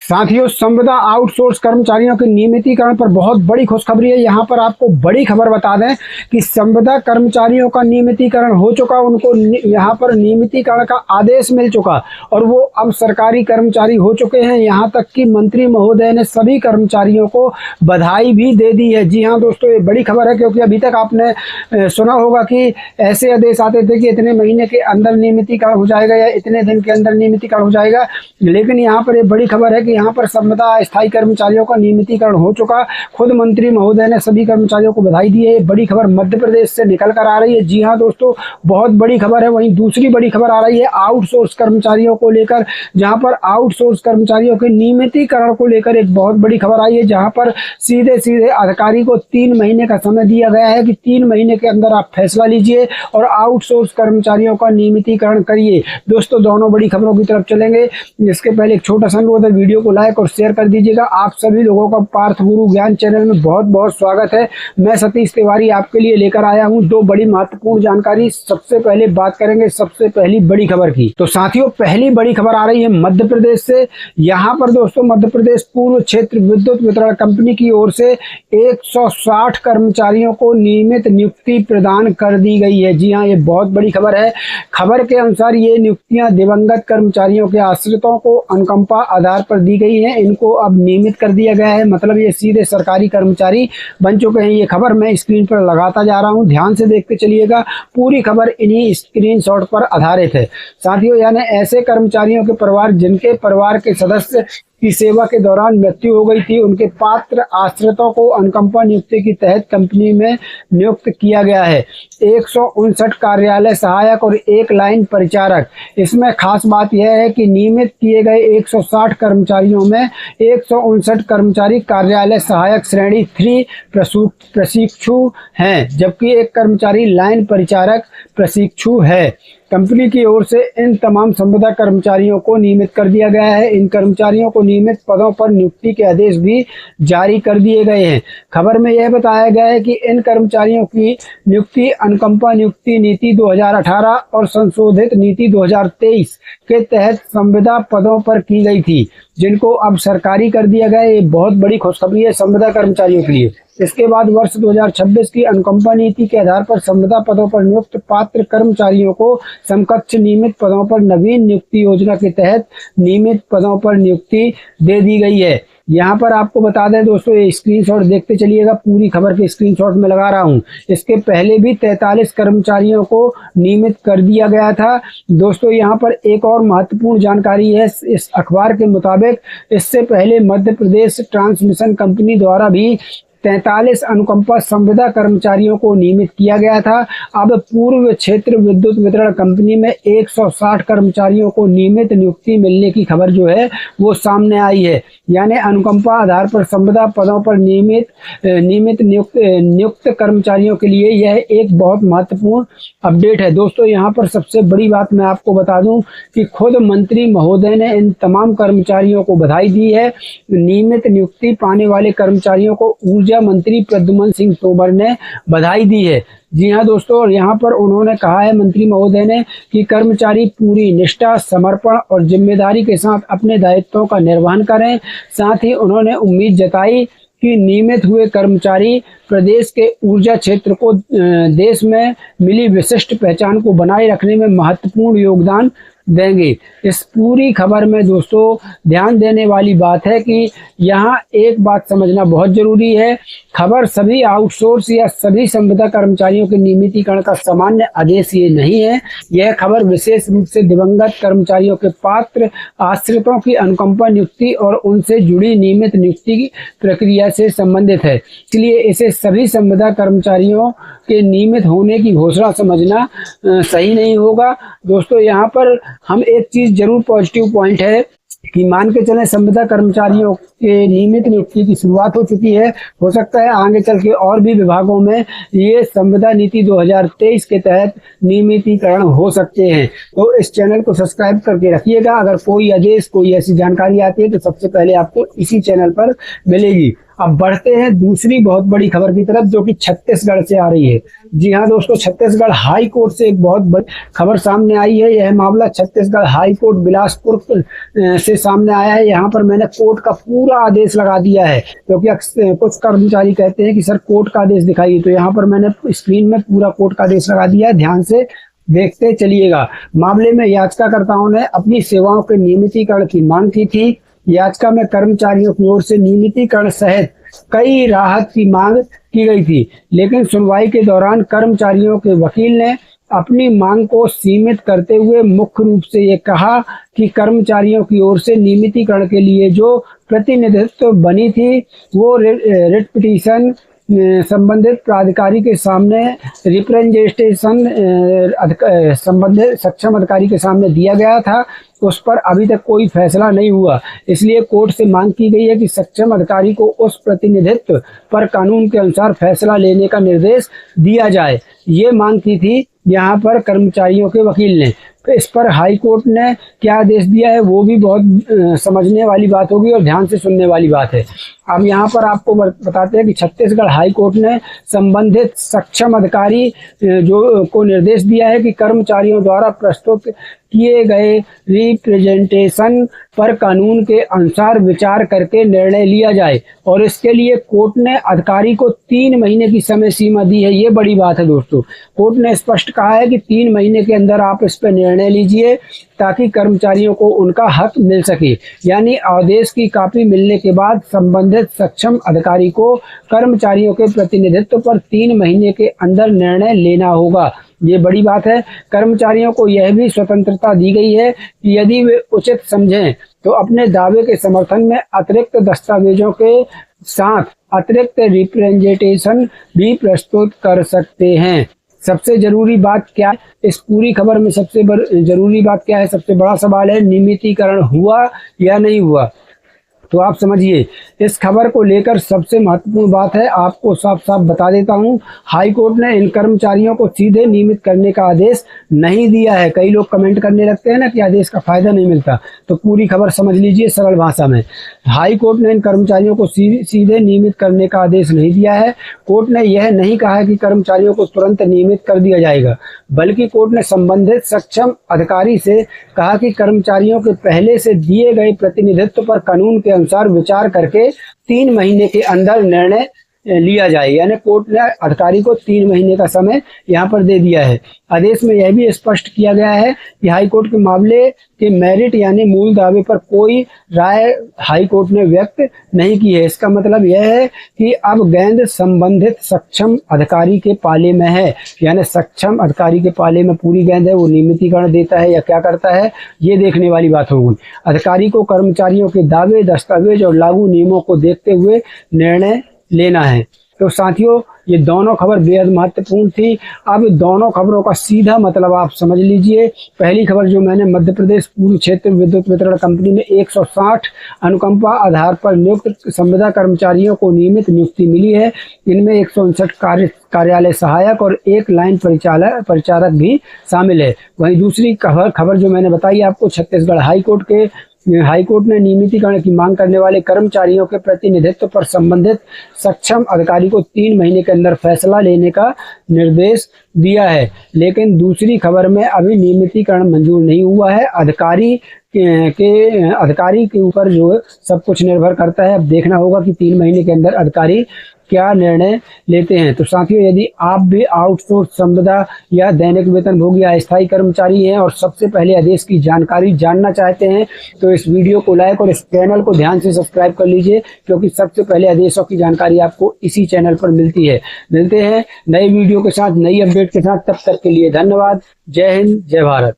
साथियों, संविदा आउटसोर्स कर्मचारियों के नियमितीकरण पर बहुत बड़ी खुशखबरी है। यहाँ पर आपको बड़ी खबर बता दें कि संविदा कर्मचारियों का नियमितीकरण हो चुका, उनको यहाँ पर नियमितीकरण का आदेश मिल चुका और वो अब सरकारी कर्मचारी हो चुके हैं। यहाँ तक कि मंत्री महोदय ने सभी कर्मचारियों को बधाई भी दे दी है। जी हाँ दोस्तों, ये बड़ी खबर है क्योंकि अभी तक आपने सुना होगा कि ऐसे आदेश आते थे कि इतने महीने के अंदर नियमितीकरण हो जाएगा या इतने दिन के अंदर नियमितीकरण हो जाएगा, लेकिन यहाँ पर ये बड़ी खबर है कि यहाँ पर संविदा स्थायी कर्मचारियों का नियमितीकरण हो चुका। खुद मंत्री महोदय ने सभी कर्मचारियों को बधाई दी है। ये बड़ी खबर मध्य प्रदेश से निकल कर आ रही है। जी हाँ दोस्तों, बहुत बड़ी खबर है। वहीं दूसरी बड़ी खबर आ रही है आउटसोर्स कर्मचारियों को लेकर, जहां पर आउटसोर्स कर्मचारियों के नियमितीकरण को लेकर एक बहुत बड़ी खबर आई है, जहां पर सीधे सीधे अधिकारी को 3 महीने का समय दिया गया है कि 3 महीने के अंदर आप फैसला लीजिए और आउटसोर्स कर्मचारियों का नियमितीकरण करिए। दोस्तों, दोनों बड़ी खबरों की तरफ चलेंगे। इसके पहले एक छोटा सा अनुरोध है, वीडियो को लाइक और शेयर कर दीजिएगा। आप सभी लोगों का पार्थ गुरु ज्ञान चैनल में बहुत बहुत स्वागत है। मैं सतीश तिवारी आपके लिए लेकर आया हूं 2 बड़ी महत्वपूर्ण जानकारी। सबसे पहले बात करेंगे सबसे पहली बड़ी खबर की। तो साथियों, पहली बड़ी खबर आ रही है मध्य प्रदेश से। यहाँ पर दोस्तों मध्य प्रदेश पूर्व क्षेत्र विद्युत वितरण कंपनी की ओर से 160 कर्मचारियों को नियमित नियुक्ति प्रदान कर दी गई है। जी हाँ, ये बहुत बड़ी खबर है। खबर के अनुसार ये नियुक्तियां दिवंगत कर्मचारियों के आश्रितों को अनुकंपा आधार पर दी गई है। इनको अब नियमित कर दिया गया है, मतलब ये सीधे सरकारी कर्मचारी बन चुके हैं। ये खबर मैं स्क्रीन पर लगाता जा रहा हूं, ध्यान से देखते चलिएगा। पूरी खबर इन्हीं स्क्रीनशॉट पर आधारित है। साथियों, यानी ऐसे कर्मचारियों के परिवार जिनके परिवार के सदस्य की सेवा के दौरान मृत्यु हो गई थी, उनके पात्र आश्रितों को अनुकंपा नियुक्ति के तहत कंपनी में नियुक्त किया गया है। 159 कार्यालय सहायक और 1 लाइन परिचारक। इसमें खास बात यह है कि नियमित किए गए 160 कर्मचारियों में 159 कर्मचारी कार्यालय सहायक श्रेणी 3 प्रशिक्षु हैं, जबकि 1 कर्मचारी लाइन परिचारक प्रशिक्षु है। कंपनी की ओर से इन तमाम संविदा कर्मचारियों को नियमित कर दिया गया है। इन कर्मचारियों को नियमित पदों पर नियुक्ति के आदेश भी जारी कर दिए गए हैं। खबर में यह बताया गया है कि इन कर्मचारियों की नियुक्ति अनुकंपा नियुक्ति नीति 2018 और संशोधित नीति 2023 के तहत संविदा पदों पर की गई थी, जिनको अब सरकारी कर दिया गया है। ये बहुत बड़ी खुशखबरी है संविदा कर्मचारियों के लिए। इसके बाद वर्ष 2026 की अनुकंपा नीति के आधार पर संविदा पदों पर नियुक्त पात्र कर्मचारियों को समकक्ष नियमित पदों पर नवीन नियुक्ति योजना के तहत नियमित पदों पर नियुक्ति दे दी गई है। यहाँ पर आपको बता दें दोस्तों, ये स्क्रीनशॉट देखते चलिएगा, पूरी खबर के स्क्रीनशॉट में लगा रहा हूँ। इसके पहले भी 43 कर्मचारियों को नियमित कर दिया गया था। दोस्तों, यहाँ पर एक और महत्वपूर्ण जानकारी है इस अखबार के मुताबिक। इससे पहले मध्य प्रदेश ट्रांसमिशन कंपनी द्वारा भी 43 अनुकंपा संविदा कर्मचारियों को नियमित किया गया था। अब पूर्व क्षेत्र विद्युत वितरण कंपनी में 160 कर्मचारियों को नियमित नियुक्ति मिलने की खबर जो है वो सामने आई है। यानी अनुकंपा आधार पर संविदा पदों पर नियमित नियुक्त कर्मचारियों के लिए यह एक बहुत महत्वपूर्ण अपडेट है। दोस्तों, यहाँ पर सबसे बड़ी बात मैं आपको बता दूं कि खुद मंत्री महोदय ने इन तमाम कर्मचारियों को बधाई दी है। नियमित नियुक्ति पाने वाले कर्मचारियों को ऊर्जा मंत्री प्रद्युम्न सिंह तोमर ने बधाई दी है। जी हाँ दोस्तों, और यहाँ पर उन्होंने कहा है मंत्री महोदय ने कि कर्मचारी पूरी निष्ठा, समर्पण और जिम्मेदारी के साथ अपने दायित्वों का निर्वहन करें। साथ ही उन्होंने उम्मीद जताई कि नियमित हुए कर्मचारी प्रदेश के ऊर्जा क्षेत्र को देश में मिली विशिष्ट पहचान को बनाए रखने में महत्वपूर्ण योगदान देंगे। इस पूरी खबर में दोस्तों ध्यान देने वाली बात है कि यहाँ एक बात समझना बहुत जरूरी है। खबर सभी आउटसोर्स या सभी संविदा कर्मचारियों के नियमितीकरण का सामान्य आदेश ये नहीं है। यह खबर विशेष रूप से दिवंगत कर्मचारियों के पात्र आश्रितों की अनुकंपा नियुक्ति और उनसे जुड़ी नियमित नियुक्ति की प्रक्रिया से संबंधित है। इसलिए इसे सभी संविदा कर्मचारियों के नियमित होने की घोषणा समझना सही नहीं होगा। दोस्तों, यहाँ पर हम एक चीज जरूर पॉजिटिव पॉइंट है कि मान के चलें संविदा कर्मचारियों के नियमित नियुक्ति की शुरुआत हो चुकी है। हो सकता है आगे चल के और भी विभागों में ये संविदा नीति 2023 के तहत नियमितीकरण हो सकते हैं। तो इस चैनल को सब्सक्राइब करके रखिएगा। अगर कोई आदेश, कोई ऐसी जानकारी आती है तो सबसे पहले आपको इसी चैनल पर मिलेगी। अब बढ़ते हैं दूसरी बहुत बड़ी खबर की तरफ, जो कि छत्तीसगढ़ से आ रही है। जी हाँ दोस्तों, छत्तीसगढ़ हाई कोर्ट से एक बहुत बड़ी खबर सामने आई है। यह मामला छत्तीसगढ़ हाई कोर्ट बिलासपुर से सामने आया है। यहाँ पर मैंने कोर्ट का पूरा आदेश लगा दिया है, क्योंकि कुछ कर्मचारी कहते हैं कि सर कोर्ट का आदेश दिखाइए, तो यहाँ पर मैंने स्क्रीन में पूरा कोर्ट का आदेश लगा दिया है, ध्यान से देखते चलिएगा। मामले में याचिकाकर्ताओं ने अपनी सेवाओं के नियमितीकरण की मांग की थी। याचिका में कर्मचारियों की ओर से नियमितीकरण सहित कई राहत की मांग की गई थी, लेकिन सुनवाई के दौरान कर्मचारियों के वकील ने अपनी मांग को सीमित करते हुए मुख्य रूप से ये कहा कि कर्मचारियों की ओर से नियमितीकरण के लिए जो प्रतिनिधित्व बनी थी वो रिट पिटीशन संबंधित प्राधिकारी के सामने रिप्रेजेंटेशन संबंधित सक्षम अधिकारी के सामने दिया गया था, उस पर अभी तक कोई फैसला नहीं हुआ। इसलिए कोर्ट से मांग की गई है कि सक्षम अधिकारी को उस प्रतिनिधित्व पर कानून के अनुसार फैसला लेने का निर्देश दिया जाए। ये मांग की थी यहाँ पर कर्मचारियों के वकील ने। तो इस पर हाई कोर्ट ने क्या आदेश दिया है वो भी बहुत समझने वाली बात होगी और ध्यान से सुनने वाली बात है। अब यहाँ पर आपको बताते हैं कि छत्तीसगढ़ हाई कोर्ट ने संबंधित सक्षम अधिकारी जो को निर्देश दिया है कि कर्मचारियों द्वारा प्रस्तुत किए गए रिप्रेजेंटेशन पर कानून के अनुसार विचार करके निर्णय लिया जाए, और इसके लिए कोर्ट ने अधिकारी को 3 महीने की समय सीमा दी है। ये बड़ी बात है दोस्तों, कोर्ट ने स्पष्ट कहा है कि 3 महीने के अंदर आप इस पर निर्णय लीजिए ताकि कर्मचारियों को उनका हक मिल सके। यानी आदेश की कॉपी मिलने के बाद संबंधित सक्षम अधिकारी को कर्मचारियों के प्रतिनिधित्व पर 3 महीने के अंदर निर्णय लेना होगा। ये बड़ी बात है। कर्मचारियों को यह भी स्वतंत्रता दी गई है कि यदि वे उचित समझें तो अपने दावे के समर्थन में अतिरिक्त दस्तावेजों के साथ अतिरिक्त रिप्रेजेंटेशन भी प्रस्तुत कर सकते हैं। सबसे जरूरी बात क्या है इस पूरी खबर में? सबसे जरूरी बात क्या है? सबसे बड़ा सवाल है नियमितीकरण हुआ या नहीं हुआ। तो आप समझिए, इस खबर को लेकर सबसे महत्वपूर्ण बात है, आपको साफ साफ बता देता हूं, हाई कोर्ट ने इन कर्मचारियों को सीधे नियमित करने का आदेश नहीं दिया है। कई लोग कमेंट करने लगते हैं ना कि आदेश का फायदा नहीं मिलता, तो पूरी खबर समझ लीजिए सरल भाषा में। हाई कोर्ट ने इन कर्मचारियों को सीधे नियमित करने का आदेश नहीं दिया है। कोर्ट ने यह नहीं कहा है कि कर्मचारियों को तुरंत नियमित कर दिया जाएगा, बल्कि कोर्ट ने संबंधित सक्षम अधिकारी से कहा कि कर्मचारियों के पहले से दिए गए प्रतिनिधित्व पर कानून के अनुसार विचार करके 3 महीने के अंदर निर्णय लिया जाए। यानी कोर्ट ने अधिकारी को 3 महीने का समय यहाँ पर दे दिया है। आदेश में यह भी स्पष्ट किया गया है कि हाई कोर्ट के मामले के मेरिट यानी मूल दावे पर कोई राय हाई कोर्ट ने व्यक्त नहीं की है। इसका मतलब यह है कि अब गेंद संबंधित सक्षम अधिकारी के पाले में है। यानी सक्षम अधिकारी के पाले में पूरी गेंद है, वो नियमितीकरण देता है या क्या करता है, ये देखने वाली बात होगी। अधिकारी को कर्मचारियों के दावे, दस्तावेज और लागू नियमों को देखते हुए निर्णय लेना है। तो साथियों, ये दोनों खबर बेहद महत्वपूर्ण थी। अब दोनों खबरों का सीधा मतलब आप समझ लीजिए। पहली खबर जो मैंने मध्य प्रदेश पूर्व क्षेत्र विद्युत वितरण कंपनी में 160 अनुकंपा आधार पर नियुक्त संविदा कर्मचारियों को नियमित नियुक्ति मिली है। इनमें 159 कार्यालय सहायक और 1 लाइन परिचारक भी शामिल है। वहीं दूसरी खबर जो मैंने बताई आपको, छत्तीसगढ़ हाई कोर्ट ने नियमितीकरण की मांग करने वाले कर्मचारियों के प्रतिनिधित्व पर संबंधित सक्षम अधिकारी को 3 महीने के अंदर फैसला लेने का निर्देश दिया है। लेकिन दूसरी खबर में अभी नियमितीकरण मंजूर नहीं हुआ है। अधिकारी के ऊपर जो सब कुछ निर्भर करता है। अब देखना होगा कि 3 महीने के अंदर अधिकारी क्या निर्णय लेते हैं। तो साथियों, यदि आप भी आउटसोर्स संविदा या दैनिक वेतनभोगी अस्थायी कर्मचारी हैं और सबसे पहले आदेश की जानकारी जानना चाहते हैं तो इस वीडियो को लाइक और इस चैनल को ध्यान से सब्सक्राइब कर लीजिए, क्योंकि सबसे पहले आदेशों की जानकारी आपको इसी चैनल पर मिलती है। मिलते हैं नए वीडियो के साथ, नई अपडेट के साथ। तब तक के लिए धन्यवाद। जय हिंद, जय भारत।